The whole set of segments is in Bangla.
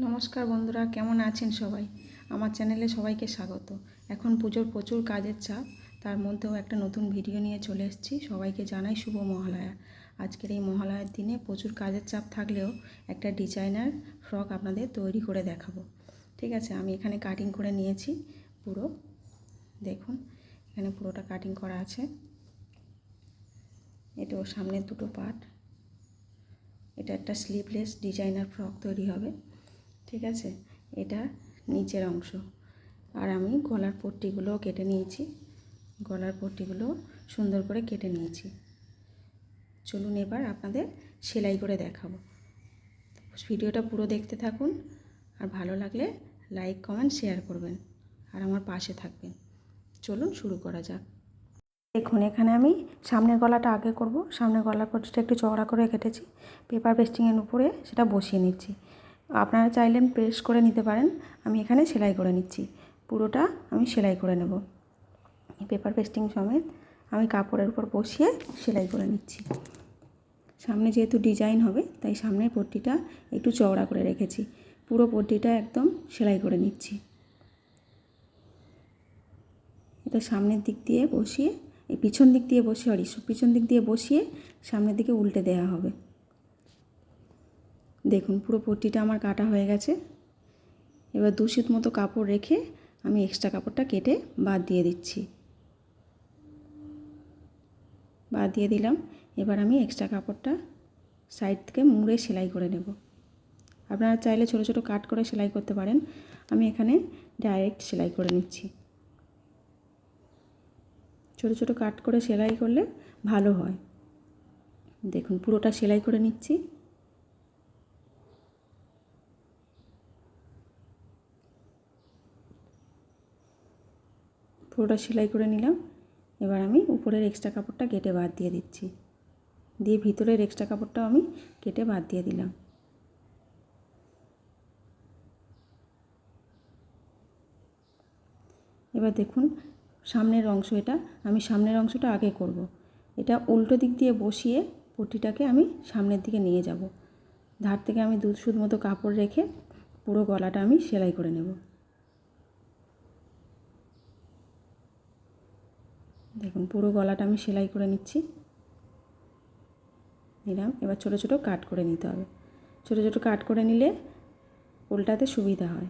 নমস্কার বন্ধুরা, কেমন আছেন সবাই? আমার চ্যানেলে সবাইকে স্বাগত। এখন পুজোর প্রচুর কাজের চাপ, তার মধ্যেও একটা নতুন ভিডিও নিয়ে চলে এসেছি। সবাইকে জানাই শুভ মহালয়া। আজকের এই মহালয়ার দিনে প্রচুর কাজের চাপ থাকলেও একটা ডিজাইনার ফ্রক আপনাদের তৈরি করে দেখাবো। ঠিক আছে, আমি এখানে কাটিং করে নিয়েছি পুরো। দেখুন, এখানে পুরোটা কাটিং করা আছে। এটাও সামনের দুটো পার্ট। এটা একটা স্লিভলেস ডিজাইনার ফ্রক তৈরি হবে। ঠিক আছে, এটা নিচের অংশ। আর আমি গলার পট্টিগুলো কেটে নিয়েছি। গলার পট্টিগুলো সুন্দর করে কেটে নিয়েছি। চলুন এবার আপনাদের সেলাই করে দেখাবো। ভিডিওটা পুরো দেখতে থাকুন, আর ভালো লাগলে লাইক কমেন্ট শেয়ার করবেন, আর আমার পাশে থাকবেন। চলুন শুরু করা যাক। দেখুন, এখানে আমি সামনের গলাটা আগে করব। সামনের গলার পট্টিটা একটু চওড়া করে কেটেছি। পেপার পেস্টিংয়ের উপরে সেটা বসিয়ে নিচ্ছি। আপনারা চাইলেন প্রেস করে নিতে পারেন, আমি এখানে সেলাই করে নিচ্ছি। পুরোটা আমি সেলাই করে নেব। পেপার পেস্টিং সমেত আমি কাপড়ের উপর বসিয়ে সেলাই করে নিচ্ছি। সামনে যেহেতু ডিজাইন হবে, তাই সামনের পট্টিটা একটু চওড়া করে রেখেছি। পুরো পট্টিটা একদম সেলাই করে নিচ্ছি। এটা সামনের দিক দিয়ে বসিয়ে, এই পিছন দিক দিয়ে পিছন দিক দিয়ে বসিয়ে সামনের দিকে উল্টে দেওয়া হবে। দেখুন, পুরো পট্টিটা আমার কাটা হয়ে গেছে। এবার 2 সুত মতো কাপড় রেখে আমি এক্সট্রা কাপড়টা কেটে বাদ দিয়ে দিচ্ছি। বাদ দিয়ে দিলাম। এবার আমি এক্সট্রা কাপড়টা সাইড থেকে মুড়ে সেলাই করে নেব। আপনারা চাইলে ছোট ছোট কাট করে সেলাই করতে পারেন, আমি এখানে ডাইরেক্ট সেলাই করে নিচ্ছি। ছোট ছোট কাট করে সেলাই করলে ভালো হয়। দেখুন, পুরোটা সেলাই করে নিচ্ছি। পুরোটা সেলাই করে নিলাম। এবার আমি উপরের এক্সট্রা কাপড়টা কেটে বাদ দিয়ে দিচ্ছি। দিয়ে ভিতরের এক্সট্রা কাপড়টাও আমি কেটে বাদ দিয়ে দিলাম। এবার দেখুন, সামনের অংশ, এটা আমি সামনের অংশটা আগে করব। এটা উল্টো দিক দিয়ে বসিয়ে পট্টিটাকে আমি সামনের দিকে নিয়ে যাব। ধার থেকে আমি 2 সুত মতো কাপড় রেখে পুরো গলাটা আমি সেলাই করে নেব। দেখুন, পুরো গলাটা আমি সেলাই করে নিচ্ছি। নিলাম। এবার ছোট ছোট কাট করে নিতে হবে। ছোট ছোট কাট করে নিলে উল্টাতে সুবিধা হয়।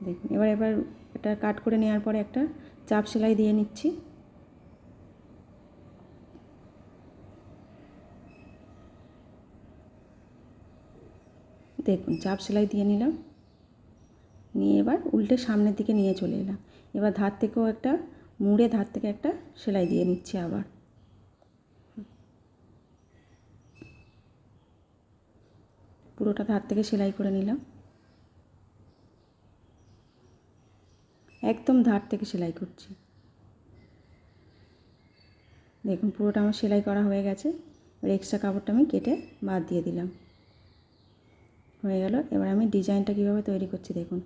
দেখুন, এবার এটা কাট করে নেওয়ার পরে একটা চাপ সেলাই দিয়ে নিচ্ছি। দেখুন, চাপ সেলাই দিয়ে নিলাম। নিয়ে এবার উল্টে সামনের দিকে নিয়ে চলে এলাম। এবার ধার থেকেও একটা মুড়ে ধার থেকে একটা সেলাই দিয়ে নিচ্ছি। আবার পুরোটা ধার থেকে সেলাই করে নিলাম। একদম ধার থেকে সেলাই করছি। দেখুন, পুরোটা আমার সেলাই করা হয়ে গেছে। এবার এক্সট্রা কাপড়টা আমি কেটে বাদ দিয়ে দিলাম। হয়ে গেল। এবার আমি ডিজাইনটা কীভাবে তৈরি করছি দেখুন।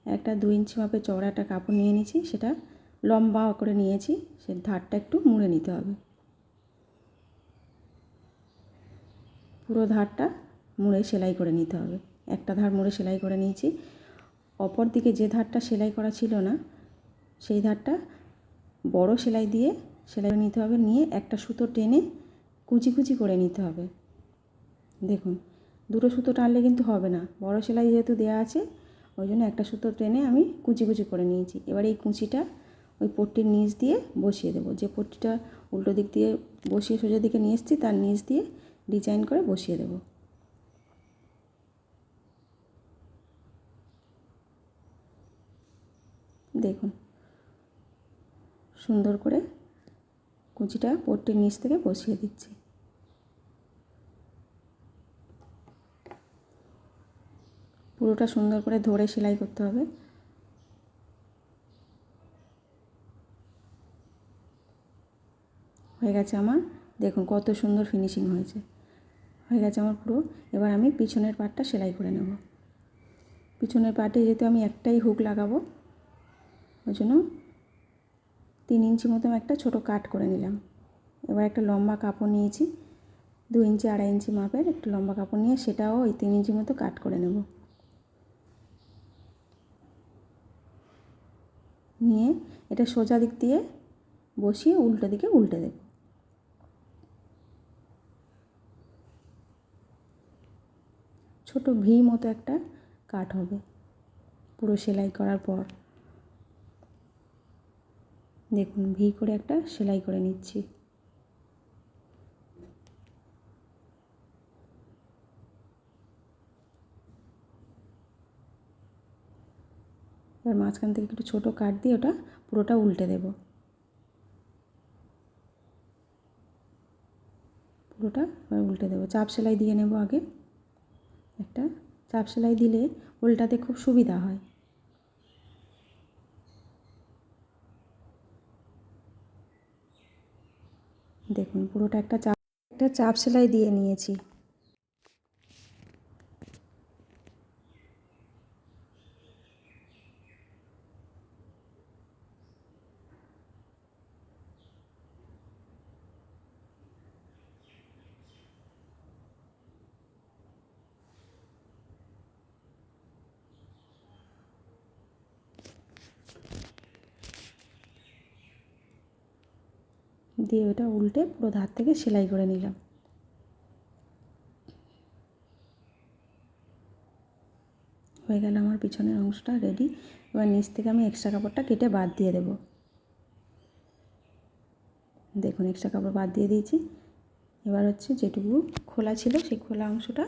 একটা 2 ইঞ্চি মাপের চওড়া একটা কাপড় নিয়ে নিয়েছি, সেটা লম্বা করে নিয়েছি। সে ধারটা একটু মুড়ে নিতে হবে। পুরো ধারটা মুড়ে সেলাই করে নিতে হবে। একটা ধার মুড়ে সেলাই করে নিয়েছি। অপর দিকে যে ধারটা সেলাই করা ছিল না, সেই ধারটা বড় সেলাই দিয়ে সেলাই নিতে হবে। নিয়ে একটা সুতো টেনে কুচি কুচি করে নিতে হবে। দেখুন, 2টো সুতো টানলে কিন্তু হবে না, বড় সেলাই যেহেতু দেওয়া আছে, ওই জন্য একটা সুতো টেনে আমি কুচি কুচি করে নিয়েছি। এবার এই কুচিটা ওই পট্টির নিচ দিয়ে বসিয়ে দেবো। যে পট্টিটা উল্টো দিক দিয়ে বসিয়ে সোজা দিকে নিয়ে এসেছি, তার নিচ দিয়ে ডিজাইন করে বসিয়ে দেবো। দেখুন, সুন্দর করে কুচিটা পট্টির নিচ থেকে বসিয়ে দিচ্ছি। পুরোটা সুন্দর করে ধরে সেলাই করতে হবে। হয়ে গেছে আমার। দেখুন কত সুন্দর ফিনিশিং হয়েছে। হয়ে গেছে আমার পুরো। এবার আমি পিছনের পার্টটা সেলাই করে নেব। পিছনের পার্টে যেহেতু আমি একটাই হুক লাগাবো, ওই জন্য 3 ইঞ্চি মতো একটা ছোটো কাট করে নিলাম। এবার একটা লম্বা কাপড় নিয়েছি, 2 ইঞ্চি 2.5 ইঞ্চি মাপের একটু লম্বা কাপড় নিয়ে সেটাও ওই 3 ইঞ্চি মতো কাট করে নেব। নিয়ে এটা সোজা দিক দিয়ে বসিয়ে উল্টো দিকে উল্টে দেব। ছোট ভি মতো একটা কাট হবে পুরো সেলাই করার পর। দেখুন ভি করে একটা সেলাই করে নিচ্ছি। এবার মাঝখান থেকে একটু ছোটো কাট দিয়ে ওটা পুরোটা উল্টে দেব। পুরোটা এবার উল্টে দেবো। চাপ সেলাই দিয়ে নেব আগে একটা। চাপ সেলাই দিলে উল্টাতে খুব সুবিধা হয়। দেখুন পুরোটা একটা চাপ সেলাই দিয়ে নিয়েছি। দিয়ে ওটা উল্টে পুরো ধার থেকে সেলাই করে নিলাম। হয়ে গেল আমার পিছনের অংশটা রেডি। এবার নিচ থেকে আমি এক্সট্রা কাপড়টা কেটে বাদ দিয়ে দেব। দেখুন এক্সট্রা কাপড় বাদ দিয়ে দিয়েছি। এবার হচ্ছে যেটুকু খোলা ছিল সেই খোলা অংশটা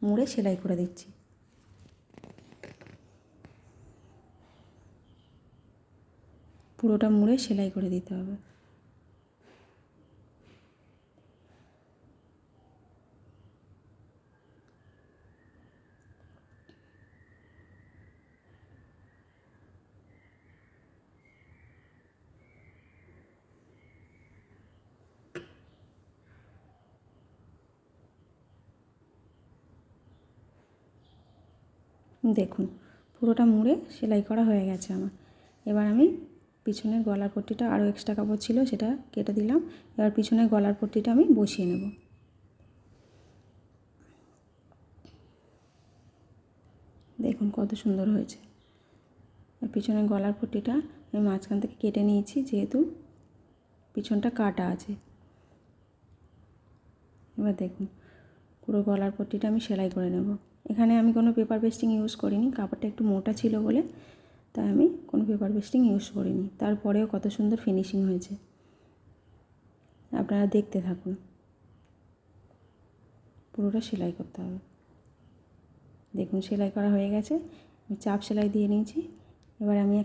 মুড়ে সেলাই করে দিচ্ছি। পুরোটা মুড়ে সেলাই করে দিতে হবে। দেখুন পুরোটা মুড়ে সেলাই করা হয়ে গেছে আমার। এবার আমি পিছনের গলার পট্টিটা আরও এক্সট্রা কাপড় ছিল সেটা কেটে দিলাম। এবার পিছনের গলার পট্টিটা আমি বসিয়ে নেব। দেখুন কত সুন্দর হয়েছে। আর পিছনের গলার পট্টিটা আমি মাঝখান থেকে কেটে নিয়েছি যেহেতু পিছনটা কাটা আছে। এবার দেখুন পুরো গলার পট্টিটা আমি সেলাই করে নেব। এখানে আমি কোনো পেপার পেস্টিং ইউজ করিনি, কাপড়টা একটু মোটা ছিল বলে তাই আমি কোনো পেপার পেস্টিং ইউজ করিনি। তারপরেও কত সুন্দর ফিনিশিং হয়েছে, আপনারা দেখতে থাকুন। পুরোটা সেলাই করতে হবে। দেখুন সেলাই করা হয়ে গেছে। আমি চাপ সেলাই দিয়ে নিয়েছি। এবার আমি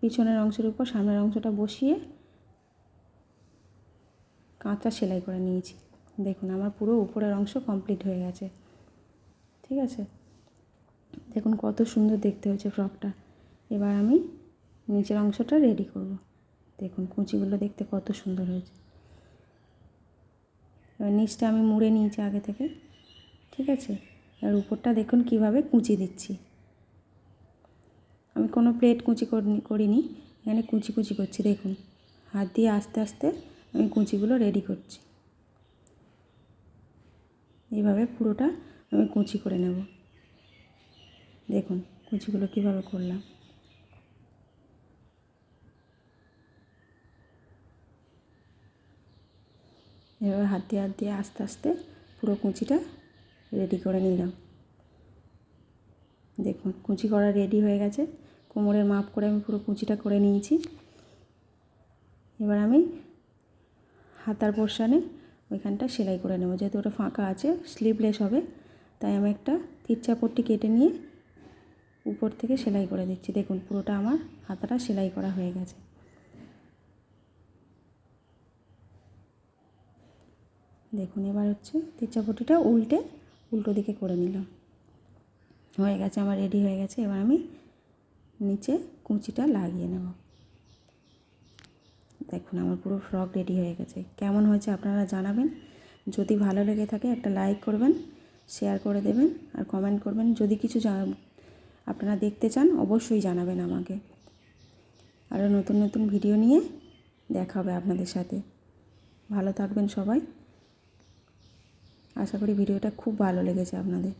পিছনের অংশের উপর সামনের অংশটা বসিয়ে কাঁচা সেলাই করে নিয়েছি। দেখুন আমার পুরো উপরের অংশ কমপ্লিট হয়ে গেছে। ঠিক আছে, দেখুন কত সুন্দর দেখতে হয়েছে ফ্রকটা। এবার আমি নিচের অংশটা রেডি করব। দেখুন কুচিগুলো দেখতে কত সুন্দর হয়েছে। এবার নিচটা আমি মুড়ে নিয়েছি আগে থেকে। ঠিক আছে, আর উপরটা দেখুন কিভাবে কুচি দিচ্ছি। আমি কোনো প্লেট কুচি করিনি, এখানে কুচি কুচি করছি। দেখুন হাত দিয়ে আস্তে আস্তে আমি কুচিগুলো রেডি করছি। এইভাবে পুরোটা আমি কুচি করে নেব। দেখুন কুচিগুলো কীভাবে করলাম। এভাবে হাত দিয়ে আস্তে আস্তে পুরো কুচিটা রেডি করে নিলাম। দেখুন কুচি করা রেডি হয়ে গেছে। কোমরের মাপ করে আমি পুরো কুচিটা করে নিয়েছি। এবার আমি হাতার পোর্শনে ওইখানটা সেলাই করে নেব। যেহেতু ওটা ফাঁকা আছে স্লিভলেস হবে, তাই আমি একটা তিরচা পট্টি কেটে নিয়ে উপর থেকে সেলাই করে দিচ্ছি। দেখুন পুরোটা আমার হাতাটা সেলাই করা হয়ে গেছে। দেখুন এবার হচ্ছে তিরচা পট্টিটা উল্টো দিকে করে নিলাম। হয়ে গেছে আমার, রেডি হয়ে গেছে। এবার আমি নিচে কুচিটা লাগিয়ে নেব। দেখুন আমার পুরো ফ্রক রেডি হয়ে গেছে। কেমন হয়েছে আপনারা জানাবেন। যদি ভালো লেগে থাকে একটা লাইক করবেন, শেয়ার করে দেবেন আর কমেন্ট করবেন। যদি কিছু আপনারা দেখতে চান অবশ্যই জানাবেন আমাকে। আরও নতুন নতুন ভিডিও নিয়ে দেখা হবে আপনাদের সাথে। ভালো থাকবেন সবাই। আশা করি ভিডিওটা খুব ভালো লেগেছে আপনাদের।